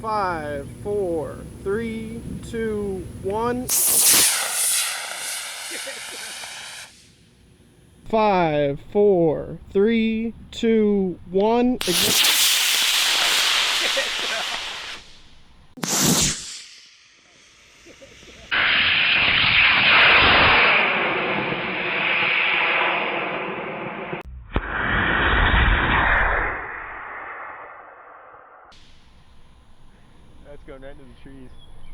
5, 4, 3, 2, 1. 5, 4, 3, 2, 1. That's going right into the trees.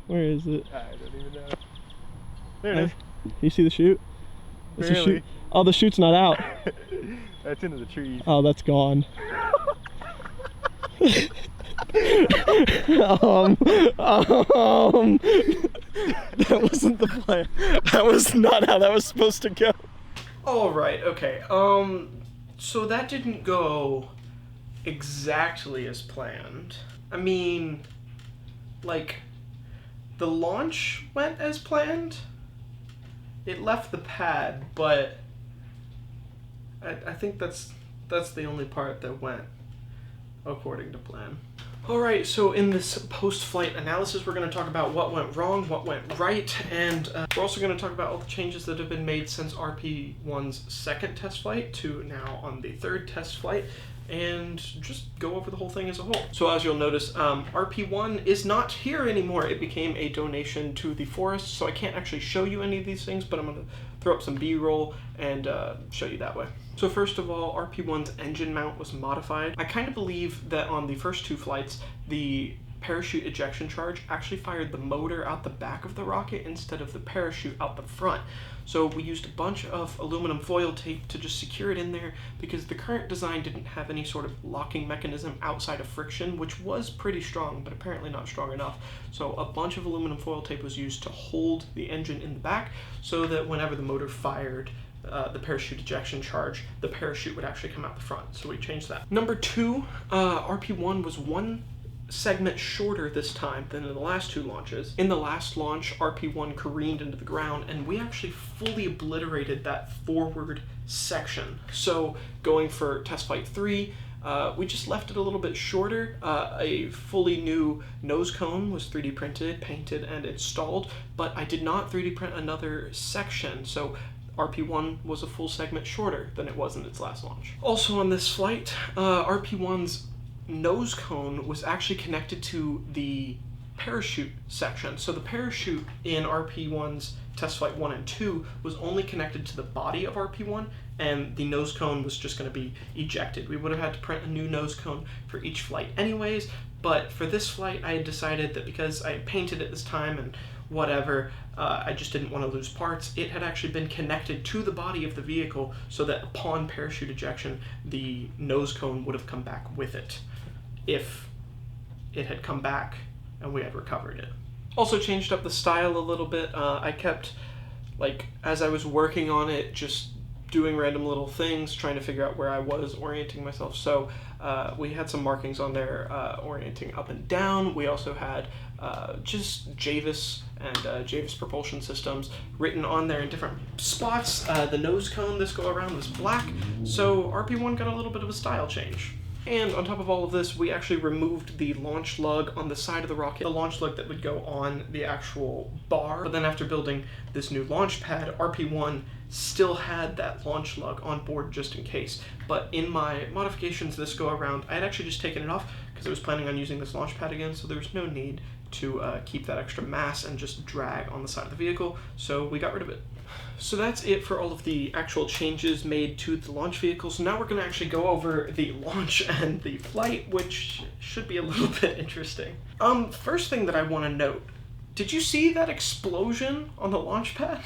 Where is it? I don't even know. There it is. You see the chute? It's a chute. Oh, the chute's not out. That's into the trees. Oh, that's gone. That wasn't the plan. That was not how that was supposed to go. Alright, okay. So that didn't go exactly as planned. I mean, like, the launch went as planned. It left the pad, but I think that's the only part that went according to plan. Alright, so in this post-flight analysis, we're going to talk about what went wrong, what went right, and we're also going to talk about all the changes that have been made since Rp-1's second test flight to now on the third test flight, and just go over the whole thing as a whole. So as you'll notice, Rp-1 is not here anymore. It became a donation to the forest, so I can't actually show you any of these things, but I'm going to throw up some B-roll and show you that way. So first of all, Rp-1's engine mount was modified. I kind of believe that on the first two flights, the parachute ejection charge actually fired the motor out the back of the rocket instead of the parachute out the front. So we used a bunch of aluminum foil tape to just secure it in there because the current design didn't have any sort of locking mechanism outside of friction, which was pretty strong, but apparently not strong enough. So a bunch of aluminum foil tape was used to hold the engine in the back so that whenever the motor fired the parachute ejection charge, the parachute would actually come out the front. So we changed that. Number two, Rp-1 was one segment shorter this time than in the last two launches. In the last launch, Rp-1 careened into the ground, and we actually fully obliterated that forward section. So going for test flight 3, we just left it a little bit shorter. A fully new nose cone was 3D printed, painted, and installed, but I did not 3D print another section, so Rp-1 was a full segment shorter than it was in its last launch. Also on this flight, Rp-1's nose cone was actually connected to the parachute section. So the parachute in Rp-1's test flight 1 and 2 was only connected to the body of Rp-1, and the nose cone was just going to be ejected. We would have had to print a new nose cone for each flight anyways, but for this flight I had decided that because I had painted it this time and whatever, I just didn't want to lose parts. It had actually been connected to the body of the vehicle so that upon parachute ejection, the nose cone would have come back with it if it had come back and we had recovered it. Also changed up the style a little bit. I kept, like, as I was working on it, just doing random little things, trying to figure out where I was orienting myself. So we had some markings on there orienting up and down. We also had just Javis and Javis propulsion systems written on there in different spots. The nose cone this go around was black, so Rp-1 got a little bit of a style change. And on top of all of this, we actually removed the launch lug on the side of the rocket, the launch lug that would go on the actual bar. But then after building this new launch pad, Rp-1 still had that launch lug on board just in case. But in my modifications this go around, I had actually just taken it off because I was planning on using this launch pad again, so there was no need to keep that extra mass and just drag on the side of the vehicle, so we got rid of it. So that's it for all of the actual changes made to the launch vehicle. So now we're going to actually go over the launch and the flight, which should be a little bit interesting. First thing that I want to note, did you see that explosion on the launch pad?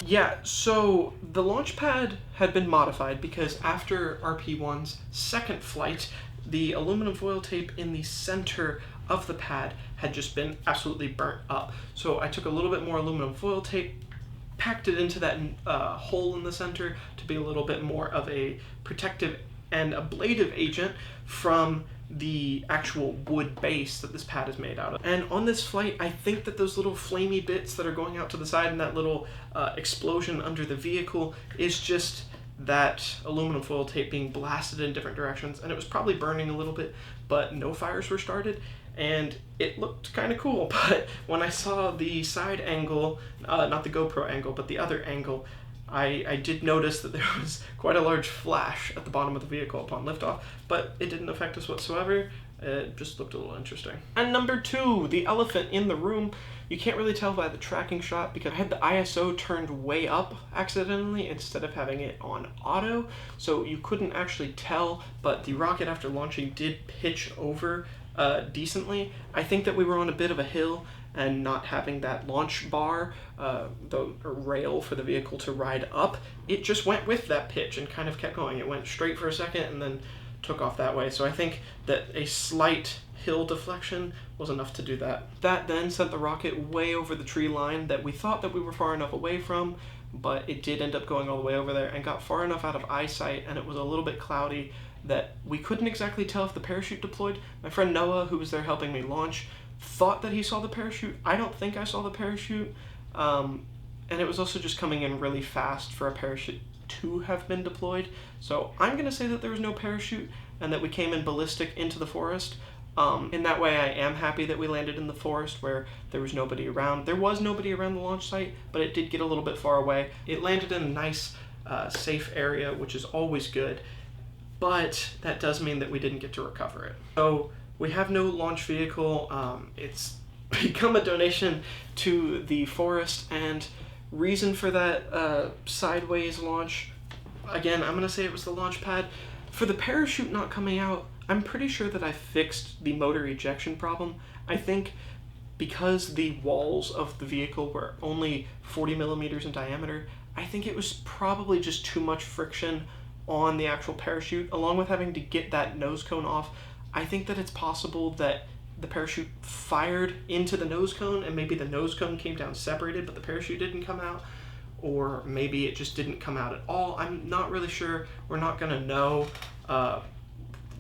Yeah, so the launch pad had been modified because after Rp-1's second flight, the aluminum foil tape in the center of the pad had just been absolutely burnt up. So I took a little bit more aluminum foil tape, packed it into that hole in the center to be a little bit more of a protective and ablative agent from the actual wood base that this pad is made out of. And on this flight, I think that those little flamey bits that are going out to the side and that little explosion under the vehicle is just that aluminum foil tape being blasted in different directions, and it was probably burning a little bit, but no fires were started, and it looked kind of cool. But when I saw the side angle, not the GoPro angle, but the other angle, I did notice that there was quite a large flash at the bottom of the vehicle upon liftoff, but it didn't affect us whatsoever. It just looked a little interesting. And number 2, the elephant in the room. You can't really tell by the tracking shot because I had the ISO turned way up accidentally instead of having it on auto, so you couldn't actually tell, but the rocket after launching did pitch over decently. I think that we were on a bit of a hill, and not having that launch bar, the rail for the vehicle to ride up, it just went with that pitch and kind of kept going. It went straight for a second and then took off that way. So I think that a slight hill deflection was enough to do that. That then sent the rocket way over the tree line that we thought that we were far enough away from, but it did end up going all the way over there and got far enough out of eyesight, and it was a little bit cloudy that we couldn't exactly tell if the parachute deployed. My friend Noah, who was there helping me launch, thought that he saw the parachute. I don't think I saw the parachute, and it was also just coming in really fast for a parachute to have been deployed. So I'm going to say that there was no parachute and that we came in ballistic into the forest. In that way, I am happy that we landed in the forest where there was nobody around. There was nobody around the launch site, but it did get a little bit far away. It landed in a nice, safe area, which is always good, but that does mean that we didn't get to recover it. So we have no launch vehicle. It's become a donation to the forest, and reason for that sideways launch, again, I'm going to say it was the launch pad. For the parachute not coming out, I'm pretty sure that I fixed the motor ejection problem. I think because the walls of the vehicle were only 40 millimeters in diameter, I think it was probably just too much friction on the actual parachute, along with having to get that nose cone off. I think that it's possible that the parachute fired into the nose cone and maybe the nose cone came down separated but the parachute didn't come out, or maybe it just didn't come out at all. I'm not really sure. We're not going to know.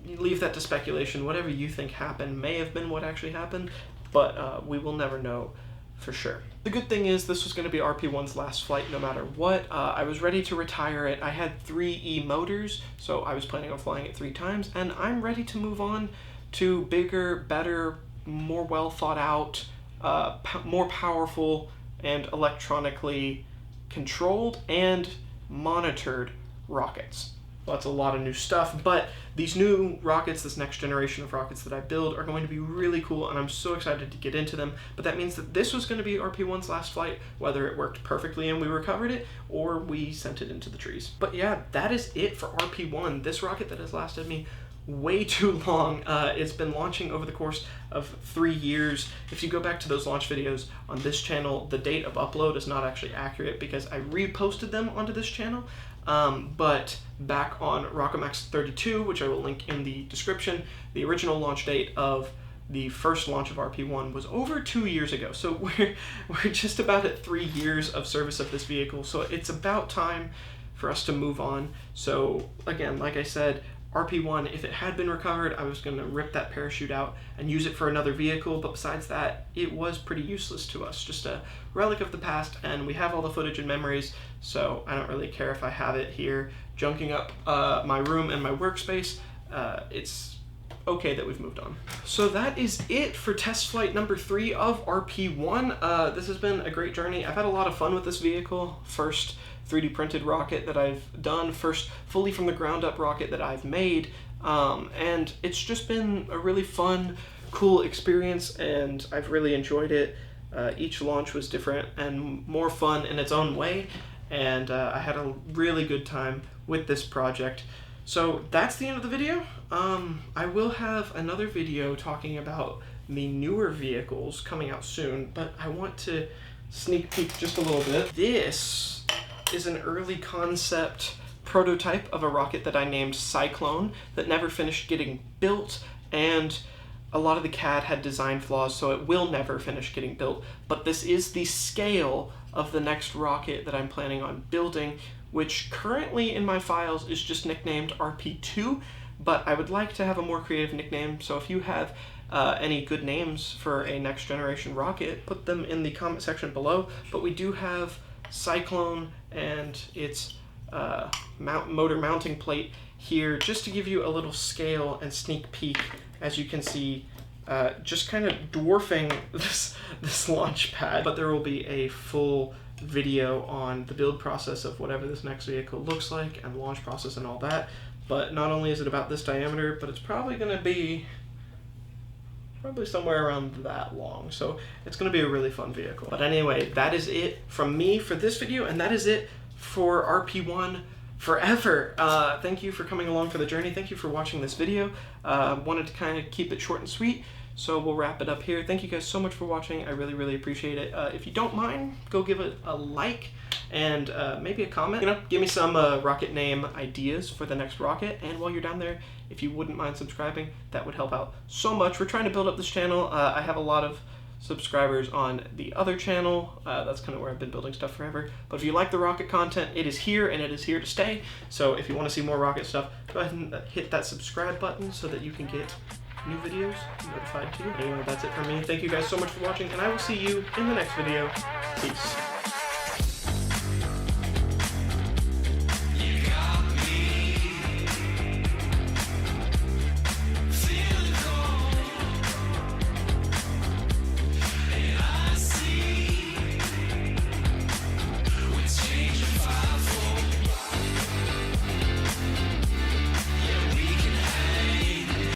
Leave that to speculation. Whatever you think happened may have been what actually happened, but we will never know for sure. The good thing is this was going to be Rp-1's last flight no matter what. I was ready to retire it. I had 3 E-motors, so I was planning on flying it 3 times, and I'm ready to move on to bigger, better, more well thought out, more powerful, and electronically controlled and monitored rockets. Well, that's a lot of new stuff, but these new rockets, this next generation of rockets that I build, are going to be really cool, and I'm so excited to get into them. But that means that this was going to be Rp-1's last flight, whether it worked perfectly and we recovered it, or we sent it into the trees. But yeah, that is it for Rp-1, this rocket that has lasted me way too long. It's been launching over the course of 3 years. If you go back to those launch videos on this channel, the date of upload is not actually accurate because I reposted them onto this channel. But back on RocketMax 32, which I will link in the description, the original launch date of the first launch of Rp-1 was over 2 years ago. So we're just about at 3 years of service of this vehicle. So it's about time for us to move on. So again, like I said, Rp-1, if it had been recovered, I was going to rip that parachute out and use it for another vehicle, but besides that, it was pretty useless to us. Just a relic of the past, and we have all the footage and memories, so I don't really care if I have it here junking up my room and my workspace. It's okay that we've moved on. So that is it for test flight number 3 of Rp-1. This has been a great journey. I've had a lot of fun with this vehicle. First 3D printed rocket that I've done, first fully from the ground up rocket that I've made, and it's just been a really fun, cool experience, and I've really enjoyed it. Each launch was different and more fun in its own way, and I had a really good time with this project. So that's the end of the video. I will have another video talking about the newer vehicles coming out soon, but I want to sneak peek just a little bit. This is an early concept prototype of a rocket that I named Cyclone that never finished getting built, and a lot of the CAD had design flaws, so it will never finish getting built. But this is the scale of the next rocket that I'm planning on building, which currently in my files is just nicknamed Rp-2, but I would like to have a more creative nickname, so if you have any good names for a next generation rocket, put them in the comment section below. But we do have Cyclone, and it's motor mounting plate here, just to give you a little scale and sneak peek. As you can see, just kind of dwarfing this launch pad. But there will be a full video on the build process of whatever this next vehicle looks like and the launch process and all that. But not only is it about this diameter, but it's probably going to be somewhere around that long. So it's going to be a really fun vehicle. But anyway, that is it from me for this video, and that is it for Rp-1 forever. Thank you for coming along for the journey. Thank you for watching this video. Wanted to kind of keep it short and sweet, so we'll wrap it up here. Thank you guys so much for watching. I really, really appreciate it. If you don't mind, go give it a like and maybe a comment. You know, give me some rocket name ideas for the next rocket. And while you're down there, if you wouldn't mind subscribing, that would help out so much. We're trying to build up this channel. I have a lot of subscribers on the other channel. That's kind of where I've been building stuff forever. But if you like the rocket content, it is here and it is here to stay. So if you want to see more rocket stuff, go ahead and hit that subscribe button so that you can get new videos notified to you. Anyway, that's it from me. Thank you guys so much for watching, and I will see you in the next video. Peace.